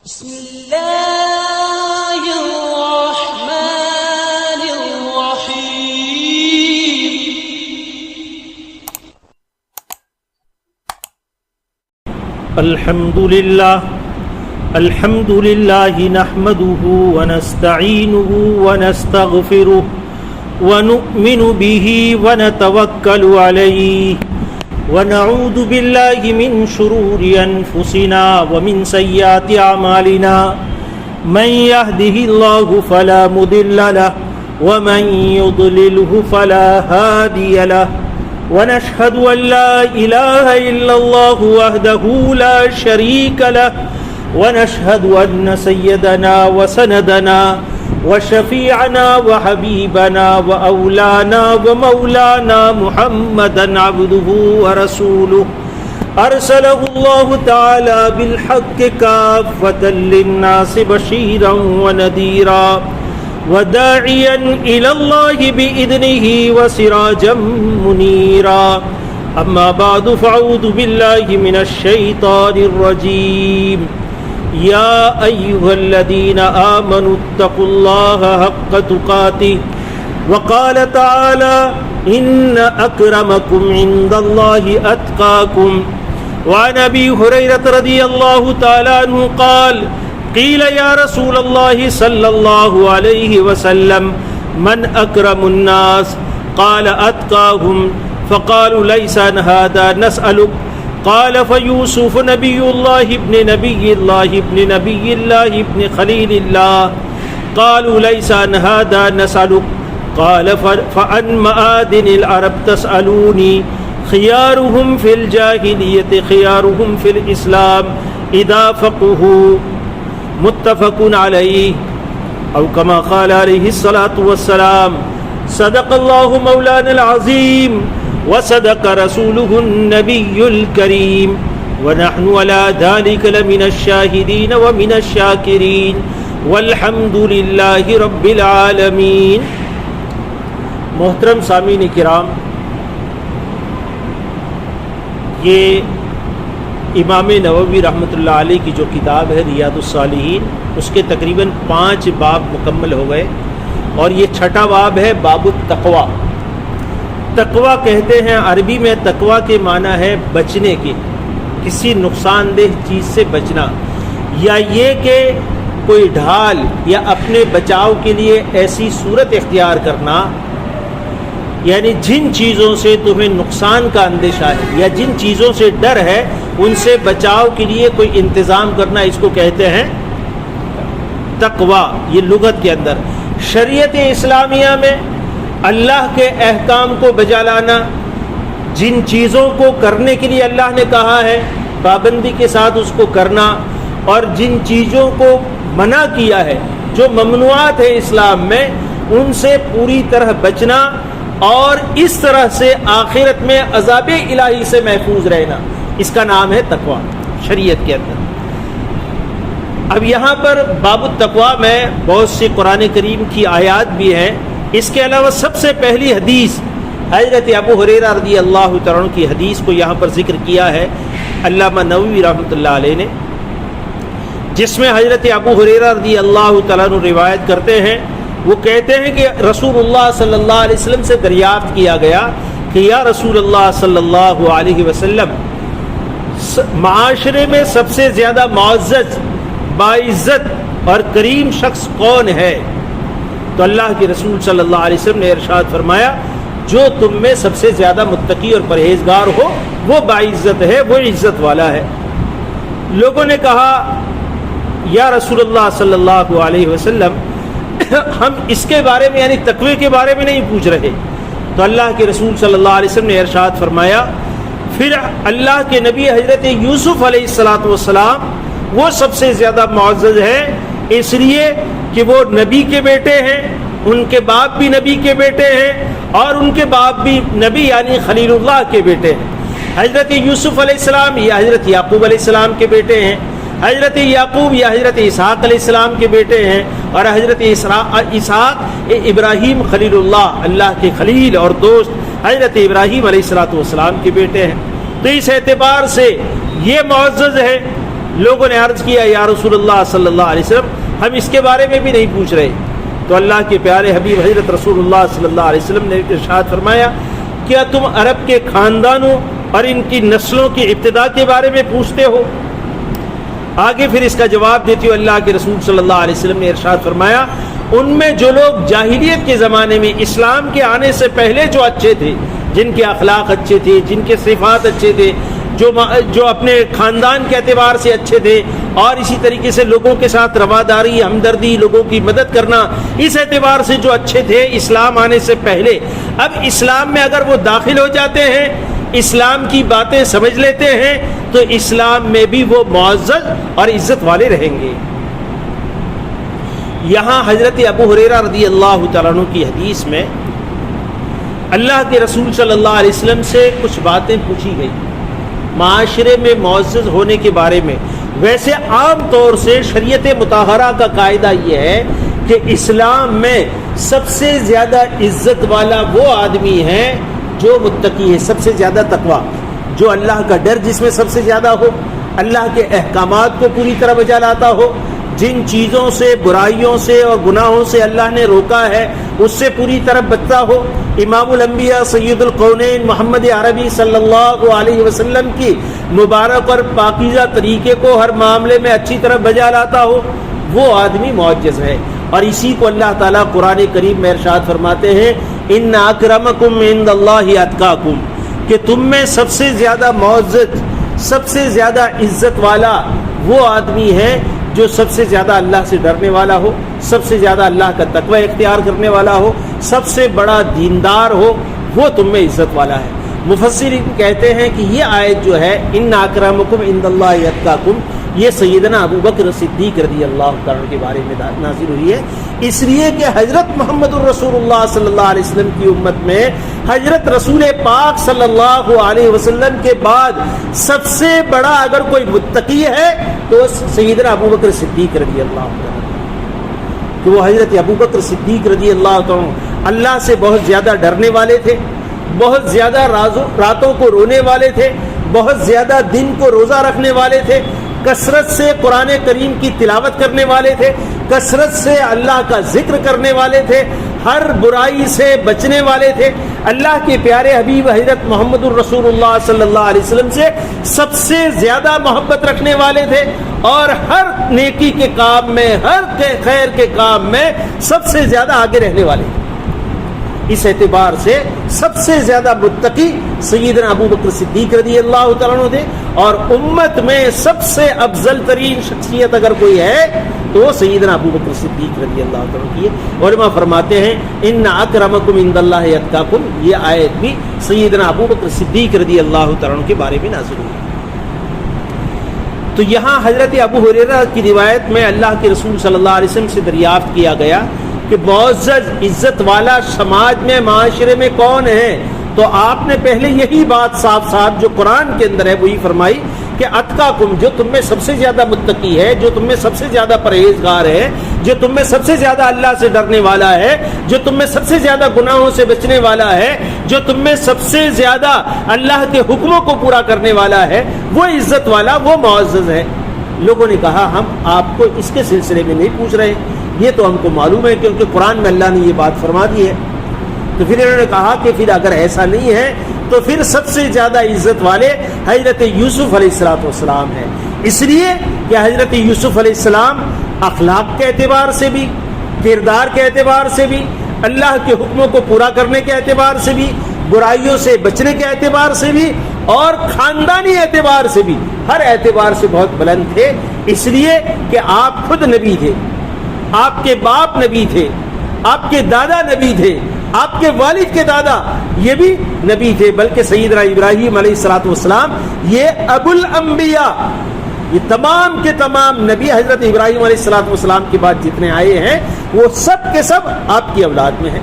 بسم الله الرحمن الرحيم. الحمد لله نحمده ونستعينه ونستغفره ونؤمن به ونتوكل عليه ونعوذ بالله من شرور أنفسنا ومن سيئات أعمالنا من يهده الله فلا مضل له ومن يضلله فلا هادي له ونشهد أن لا إله إلا الله وحده لا شريك له ونشهد أن سيدنا وسندنا وشفيعنا وحبيبنا وأولانا ومولانا محمدا عبده ورسوله أرسله الله تعالى بالحق كافة للناس بشيرا ونذيرا وداعيا إلى الله بإذنه وسراجا منيرا. أما بعد فأعوذ بالله من الشيطان الرجيم. يا أيها الذين آمنوا اتقوا الله حق تقاته وقال تعالى إن أكرمكم عند الله أتقاكم. وعن أبي هريرة رضي الله تعالى عنه قال قيل يا رسول الله صلى الله عليه وسلم من أكرم الناس؟ قال أتقاهم. فقالوا ليس عن هذا نسألك. قال فيوسف نبي الله ابن نبي الله ابن نبي الله ابن خليل الله. قالوا ليس عن هذا نسألك. قال فعن معادن العرب تسألوني خيارهم في الجاهلية خيارهم في الإسلام إذا فقهوا. متفق علیہ او کما قال علیہ الصلاة والسلام. صدق اللہ مولانا العظیم وصدق رسوله النبی الکریم ونحن على ذلك لمن الشاہدین ومن الشاکرین والحمد للہ رب العالمین. محترم سامعین کرام، یہ امام نووی رحمۃ اللہ علیہ کی جو کتاب ہے ریاض الصالحین، اس کے تقریباً 5 باب مکمل ہو گئے اور یہ 6واں باب ہے باب التقوی. تقوی کہتے ہیں عربی میں، تقوی کے معنی ہے بچنے کے، کسی نقصان دہ چیز سے بچنا، یا یہ کہ کوئی ڈھال یا اپنے بچاؤ کے لیے ایسی صورت اختیار کرنا، یعنی جن چیزوں سے تمہیں نقصان کا اندیشہ ہے یا جن چیزوں سے ڈر ہے ان سے بچاؤ کے لیے کوئی انتظام کرنا، اس کو کہتے ہیں تقوی. یہ لغت کے اندر. شریعت اسلامیہ میں اللہ کے احکام کو بجا لانا، جن چیزوں کو کرنے کے لیے اللہ نے کہا ہے پابندی کے ساتھ اس کو کرنا، اور جن چیزوں کو منع کیا ہے جو ممنوعات ہیں اسلام میں، ان سے پوری طرح بچنا، اور اس طرح سے آخرت میں عذاب الہی سے محفوظ رہنا، اس کا نام ہے تقوی شریعت کے اندر. اب یہاں پر باب التقوی میں بہت سی قرآن کریم کی آیات بھی ہیں. اس کے علاوہ سب سے پہلی حدیث حضرت ابو ہریرہ رضی اللہ تعالیٰ عنہ کی حدیث کو یہاں پر ذکر کیا ہے علامہ نووی رحمۃ اللہ علیہ نے، جس میں حضرت ابو ہریرہ رضی اللہ تعالیٰ عنہ روایت کرتے ہیں. وہ کہتے ہیں کہ رسول اللہ صلی اللہ علیہ وسلم سے دریافت کیا گیا کہ یا رسول اللہ صلی اللہ علیہ وسلم، معاشرے میں سب سے زیادہ معزز، باعزت اور کریم شخص کون ہے؟ تو اللہ کے رسول صلی اللہ علیہ وسلم نے ارشاد فرمایا جو تم میں سب سے زیادہ متقی اور پرہیزگار ہو وہ باعزت ہے، وہ عزت والا ہے. لوگوں نے کہا یا رسول اللہ صلی اللہ علیہ وسلم، ہم اس کے بارے میں یعنی تقوی کے بارے میں نہیں پوچھ رہے. تو اللہ کے رسول صلی اللہ علیہ وسلم نے ارشاد فرمایا پھر اللہ کے نبی حضرت یوسف علیہ السلام وہ سب سے زیادہ معزز ہیں، اس لیے کہ وہ نبی کے بیٹے ہیں، ان کے باپ بھی نبی کے بیٹے ہیں، اور ان کے باپ بھی نبی یعنی خلیل اللہ کے بیٹے ہیں. حضرت یوسف علیہ السلام یا حضرت یعقوب علیہ السلام کے بیٹے ہیں، حضرت یعقوب یا حضرت اسحاق علیہ السلام کے بیٹے ہیں، اور حضرت اسحاق ابراہیم خلیل اللہ، اللہ کے خلیل اور دوست حضرت ابراہیم علیہ السلام کے بیٹے ہیں. تو اس اعتبار سے یہ معزز ہے. لوگوں نے عرض کیا یا رسول اللہ صلی اللہ علیہ وسلم ہم اس کے بارے میں بھی نہیں پوچھ رہے. تو اللہ کے پیارے حبیب حضرت رسول اللہ صلی اللہ علیہ وسلم نے ارشاد فرمایا کیا تم عرب کے خاندانوں اور ان کی نسلوں کی ابتدا کے بارے میں پوچھتے ہو؟ آگے پھر اس کا جواب دیتے ہوئے اللہ کے رسول صلی اللہ علیہ وسلم نے ارشاد فرمایا ان میں جو لوگ جاہلیت کے زمانے میں اسلام کے آنے سے پہلے جو اچھے تھے، جن کے اخلاق اچھے تھے، جن کے صفات اچھے تھے، جو اپنے خاندان کے اعتبار سے اچھے تھے، اور اسی طریقے سے لوگوں کے ساتھ رواداری، ہمدردی، لوگوں کی مدد کرنا، اس اعتبار سے جو اچھے تھے اسلام آنے سے پہلے، اب اسلام میں اگر وہ داخل ہو جاتے ہیں، اسلام کی باتیں سمجھ لیتے ہیں، تو اسلام میں بھی وہ معزز اور عزت والے رہیں گے. یہاں حضرت ابو ہریرہ رضی اللہ تعالیٰ عنہ کی حدیث میں اللہ کے رسول صلی اللہ علیہ وسلم سے کچھ باتیں پوچھی گئی معاشرے میں معزز ہونے کے بارے میں. ویسے عام طور سے شریعت مطہرہ کا قاعدہ یہ ہے کہ اسلام میں سب سے زیادہ عزت والا وہ آدمی ہے جو متقی ہے، سب سے زیادہ تقویٰ، جو اللہ کا ڈر جس میں سب سے زیادہ ہو، اللہ کے احکامات کو پوری طرح بجا لاتا ہو، جن چیزوں سے، برائیوں سے اور گناہوں سے اللہ نے روکا ہے اس سے پوری طرح بچتا ہو. امام الانبیاء سید القونین محمد عربی صلی اللہ علیہ وسلم کی مبارک اور پاکیزہ طریقے کو ہر معاملے میں اچھی طرح بجا لاتا ہو، وہ آدمی معجز ہے. اور اسی کو اللہ تعالیٰ قرآن کریم میں ارشاد فرماتے ہیں ان اکرمکم عند اللہ اتقاکم، کہ تم میں سب سے زیادہ معزز، سب سے زیادہ عزت والا وہ آدمی ہے جو سب سے زیادہ اللہ سے ڈرنے والا ہو، سب سے زیادہ اللہ کا تقوی اختیار کرنے والا ہو، سب سے بڑا دیندار ہو، وہ تم میں عزت والا ہے. مفسرین کہتے ہیں کہ یہ آیت جو ہے ان اکرمکم عند اللہ اتقاکم، یہ سیدنا ابو بکر صدیق رضی اللہ تعالیٰ کے بارے میں نازل ہوئی ہے، اس لیے کہ حضرت محمد الرسول اللہ صلی اللہ علیہ وسلم کی امت میں حضرت رسول پاک صلی اللہ علیہ وسلم کے بعد سب سے بڑا اگر کوئی متقی ہے تو سیدنا ابو بکر صدیق رضی اللہ تعالیٰ، کہ وہ حضرت ابو بکر صدیق رضی اللہ تعالیٰ اللہ سے بہت زیادہ ڈرنے والے تھے، بہت زیادہ راتوں کو رونے والے تھے، بہت زیادہ دن کو روزہ رکھنے والے تھے، کثرت سے قرآن کریم کی تلاوت کرنے والے تھے، کثرت سے اللہ کا ذکر کرنے والے تھے، ہر برائی سے بچنے والے تھے، اللہ کے پیارے حبیب حضرت محمد الرسول اللہ صلی اللہ علیہ وسلم سے سب سے زیادہ محبت رکھنے والے تھے، اور ہر نیکی کے کام میں، ہر خیر کے کام میں سب سے زیادہ آگے رہنے والے تھے. اس اعتبار سے سب سے زیادہ متقی سیدنا ابو بکر صدیق رضی اللہ تعالیٰ عنہ تھے، اور امت میں سب سے افضل ترین شخصیت اگر کوئی ہے تو وہ سیدنا ابو بکر صدیق رضی اللہ تعالیٰ عنہ کی ہے. علماء فرماتے ہیں ان اکرمکم عند اللہ اتقاکم، یہ آیت بھی سیدنا ابو بکر صدیق رضی اللہ تعالیٰ عنہ کے بارے میں نازل ہوئی. تو یہاں حضرت ابو ہریرہ کی روایت میں اللہ کے رسول صلی اللہ علیہ وسلم سے دریافت کیا گیا کہ معزز عزت والا سماج میں، معاشرے میں کون ہے؟ تو آپ نے پہلے یہی بات صاف صاف جو قرآن کے اندر ہے وہی فرمائی کہ اتقاکم، جو تم میں سب سے زیادہ متقی ہے، جو تم میں سب سے زیادہ پرہیزگار ہے، جو تم میں سب سے زیادہ اللہ سے ڈرنے والا ہے، جو تم میں سب سے زیادہ گناہوں سے بچنے والا ہے، جو تم میں سب سے زیادہ اللہ کے حکموں کو پورا کرنے والا ہے، وہ عزت والا، وہ معزز ہے. لوگوں نے کہا ہم آپ کو اس کے سلسلے میں نہیں پوچھ رہے، یہ تو ہم کو معلوم ہے کیونکہ قرآن میں اللہ نے یہ بات فرما دی ہے. تو پھر انہوں نے کہا کہ پھر اگر ایسا نہیں ہے تو پھر سب سے زیادہ عزت والے حضرت یوسف علیہ السلام ہیں، اس لیے کہ حضرت یوسف علیہ السلام اخلاق کے اعتبار سے بھی، کردار کے اعتبار سے بھی، اللہ کے حکموں کو پورا کرنے کے اعتبار سے بھی، برائیوں سے بچنے کے اعتبار سے بھی، اور خاندانی اعتبار سے بھی، ہر اعتبار سے بہت بلند تھے. اس لیے کہ آپ خود نبی تھے، آپ کے باپ نبی تھے، آپ کے دادا نبی تھے، آپ کے والد کے دادا یہ بھی نبی تھے، بلکہ سیدنا ابراہیم علیہ السلام یہ ابو الانبیاء، یہ تمام کے تمام نبی حضرت ابراہیم علیہ السلام کے بعد جتنے آئے ہیں وہ سب کے سب آپ کی اولاد میں ہیں.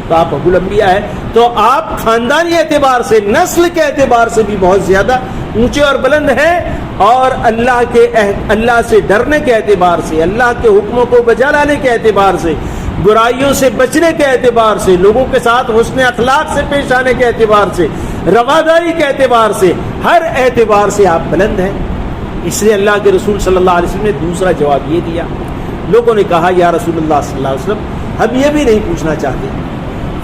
تو آپ ابو الانبیاء ہیں، تو آپ خاندانی اعتبار سے، نسل کے اعتبار سے بھی بہت زیادہ اونچے اور بلند ہیں، اور اللہ سے ڈرنے کے اعتبار سے، اللہ کے حکموں کو بجا لانے کے اعتبار سے، برائیوں سے بچنے کے اعتبار سے، لوگوں کے ساتھ حسن اخلاق سے پیش آنے کے اعتبار سے، رواداری کے اعتبار سے، ہر اعتبار سے آپ بلند ہیں. اس لیے اللہ کے رسول صلی اللہ علیہ وسلم نے دوسرا جواب یہ دیا. لوگوں نے کہا یا رسول اللہ صلی اللہ علیہ وسلم ہم یہ بھی نہیں پوچھنا چاہتے.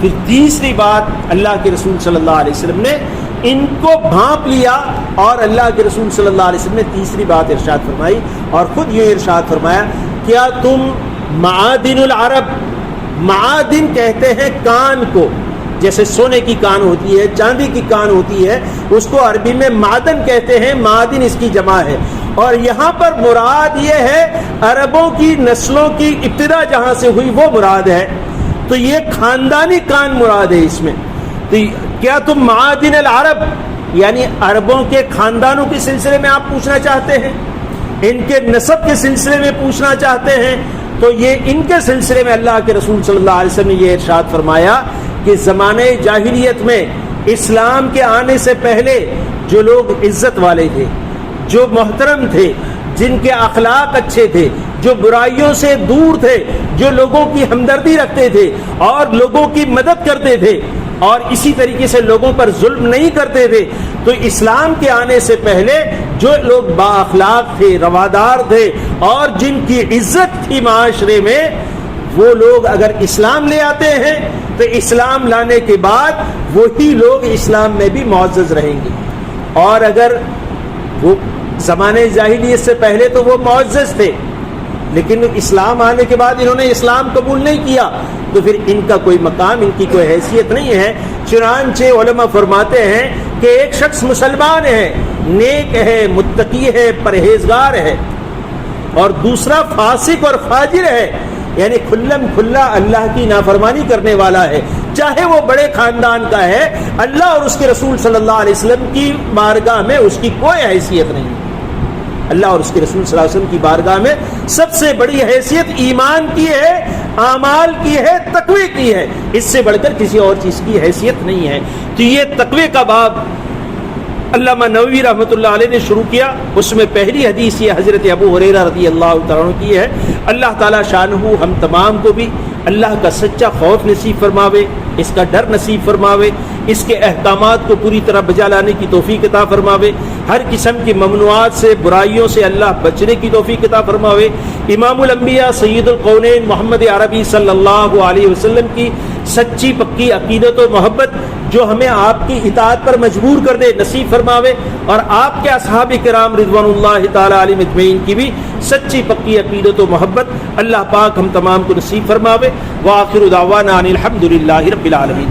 پھر تیسری بات اللہ کے رسول صلی اللہ علیہ وسلم نے ان کو بھانپ لیا اور اللہ کے رسول صلی اللہ علیہ وسلم نے تیسری بات ارشاد فرمائی اور خود یہ ارشاد فرمایا کیا تم معادن العرب، معادن کہتے ہیں کان کو، جیسے سونے کی کان ہوتی ہے، چاندی کی کان ہوتی ہے، اس کو عربی میں معدن کہتے ہیں، معادن اس کی جمع ہے. اور یہاں پر مراد یہ ہے عربوں کی نسلوں کی ابتدا جہاں سے ہوئی وہ مراد ہے، تو یہ خاندانی کان مراد ہے اس میں. تو کیا تم معادن العرب یعنی عربوں کے خاندانوں کے سلسلے میں آپ پوچھنا چاہتے ہیں، ان کے نسب کے سلسلے میں پوچھنا چاہتے ہیں؟ تو یہ ان کے سلسلے میں اللہ کے رسول صلی اللہ علیہ وسلم نے یہ ارشاد فرمایا کہ زمانے جاہلیت میں اسلام کے آنے سے پہلے جو لوگ عزت والے تھے، جو محترم تھے، جن کے اخلاق اچھے تھے، جو برائیوں سے دور تھے، جو لوگوں کی ہمدردی رکھتے تھے اور لوگوں کی مدد کرتے تھے اور اسی طریقے سے لوگوں پر ظلم نہیں کرتے تھے، تو اسلام کے آنے سے پہلے جو لوگ با اخلاق تھے، روادار تھے اور جن کی عزت تھی معاشرے میں، وہ لوگ اگر اسلام لے آتے ہیں تو اسلام لانے کے بعد وہی لوگ اسلام میں بھی معزز رہیں گے. اور اگر وہ زمانے جاہلیت سے پہلے تو وہ معزز تھے لیکن اسلام آنے کے بعد انہوں نے اسلام قبول نہیں کیا تو پھر ان کا کوئی مقام، ان کی کوئی حیثیت نہیں ہے. چنانچہ علماء فرماتے ہیں کہ ایک شخص مسلمان ہے، نیک ہے، متقی ہے، پرہیزگار ہے، اور دوسرا فاسق اور فاجر ہے، یعنی کھلم کھلا اللہ کی نافرمانی کرنے والا ہے، چاہے وہ بڑے خاندان کا ہے، اللہ اور اس کے رسول صلی اللہ علیہ وسلم کی بارگاہ میں اس کی کوئی حیثیت نہیں. اللہ اور اس کے رسول صلی اللہ علیہ وسلم کی بارگاہ میں سب سے بڑی حیثیت ایمان کی ہے، اعمال کی ہے، تقوی کی ہے، اس سے بڑھ کر کسی اور چیز کی حیثیت نہیں ہے. تو یہ تقوی کا باب علامہ نووی رحمۃ اللہ علیہ نے شروع کیا. اس میں پہلی حدیث یہ حضرت ابو ہریرہ رضی اللہ تعالیٰ عنہ کی ہے. اللہ تعالیٰ شانہ ہم تمام کو بھی اللہ کا سچا خوف نصیب فرماوے، اس کا ڈر نصیب فرماوے، اس کے احکامات کو پوری طرح بجا لانے کی توفیق عطا فرماوے، ہر قسم کی ممنوعات سے، برائیوں سے اللہ بچنے کی توفیق عطا فرماوے. امام الانبیاء سید القونین محمد عربی صلی اللہ علیہ وسلم کی سچی پکی عقیدت و محبت جو ہمیں آپ کی اطاعت پر مجبور کر دے نصیب فرماوے، اور آپ کے اصحاب کرام رضوان اللہ تعالی علیہم اجمعین کی بھی سچی پکی عقیدت و محبت اللہ پاک ہم تمام کو نصیب فرماوے. وآخر دعوانا ان الحمد للہ رب العالمین.